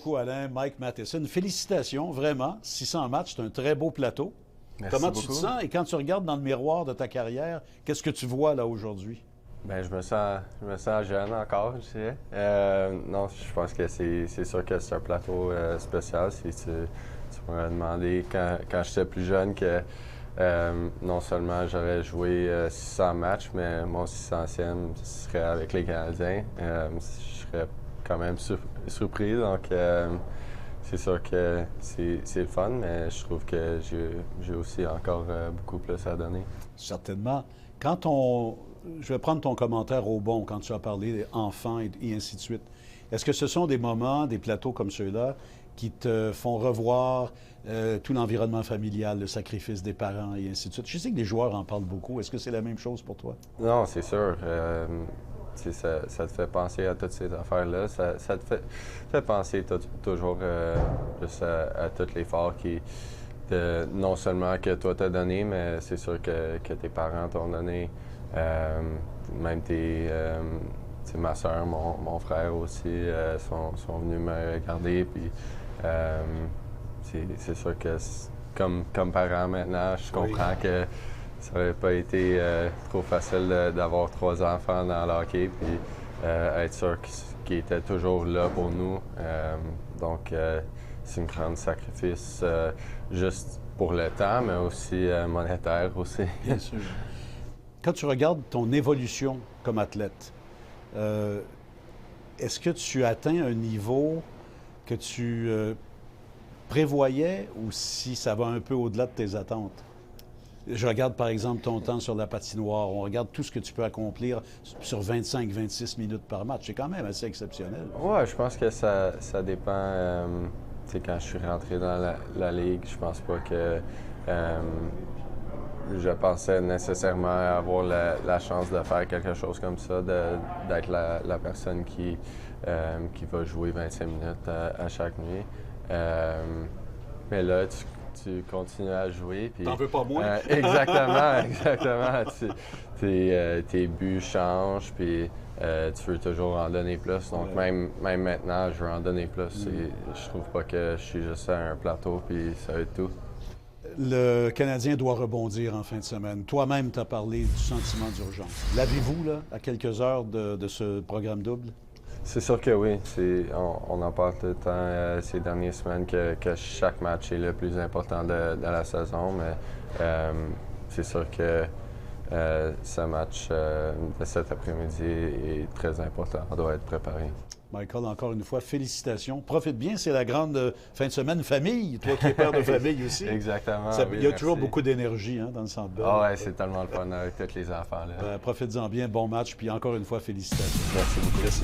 Beaucoup, Alain, Mike Matheson. Félicitations, vraiment. 600 matchs, c'est un très beau plateau. Merci Comment beaucoup. tu te sens? Et quand tu regardes dans le miroir de ta carrière, qu'est-ce que tu vois là aujourd'hui? Ben, je me sens jeune encore, je dirais. Non, je pense que c'est sûr que c'est un plateau spécial. Si tu m'aurais demandé quand j'étais plus jeune que non seulement j'aurais joué 600 matchs, mais mon 600e serait avec les Canadiens. Je serais quand même surpris. Donc, c'est sûr que c'est le fun, mais je trouve que j'ai aussi encore beaucoup plus à donner. Certainement. Je vais prendre ton commentaire au bon quand tu as parlé des enfants et ainsi de suite. Est-ce que ce sont des moments, des plateaux comme ceux-là, qui te font revoir tout l'environnement familial, le sacrifice des parents et ainsi de suite? Je sais que les joueurs en parlent beaucoup. Est-ce que c'est la même chose pour toi? Non, c'est sûr. Ça te fait penser à toutes ces affaires-là. Ça te fait penser toujours juste à tout l'effort non seulement que toi t'as donné, mais c'est sûr que tes parents t'ont donné. Même ma soeur, mon frère aussi sont venus me regarder. Puis c'est sûr que comme parent maintenant, je comprends que ça n'aurait pas été trop facile d'avoir 3 enfants dans le hockey, puis être sûr qu'ils étaient toujours là pour nous. Donc, c'est un grand sacrifice juste pour le temps, mais aussi monétaire aussi. Bien sûr. Quand tu regardes ton évolution comme athlète, est-ce que tu atteins un niveau que tu prévoyais ou si ça va un peu au-delà de tes attentes? Je regarde par exemple ton temps sur la patinoire, on regarde tout ce que tu peux accomplir sur 25-26 minutes par match. C'est quand même assez exceptionnel. Ouais, je pense que ça dépend. Tu sais, quand je suis rentré dans la Ligue, je pense pas que je pensais nécessairement avoir la chance de faire quelque chose comme ça, d'être la personne qui va jouer 25 minutes à chaque nuit. Mais là, tu continues à jouer. T'en veux pas moins? Exactement. Tes buts changent, puis tu veux toujours en donner plus. Donc, même maintenant, je veux en donner plus. Je trouve pas que je suis juste à un plateau, puis ça va être tout. Le Canadien doit rebondir en fin de semaine. Toi-même, tu as parlé du sentiment d'urgence. L'avez-vous, là, à quelques heures de ce programme double? C'est sûr que oui. On en parle tout le temps ces dernières semaines que chaque match est le plus important de la saison, mais c'est sûr que ce match de cet après-midi est très important. On doit être préparé. Michael, encore une fois, félicitations. Profite bien, c'est la grande fin de semaine famille, toi qui es père de famille aussi. Exactement. Il y a toujours beaucoup d'énergie dans le Centre Bell. Ah ouais, c'est tellement le fun avec tous les enfants. Là. Profites-en bien, bon match, puis encore une fois, félicitations. Merci beaucoup. Merci.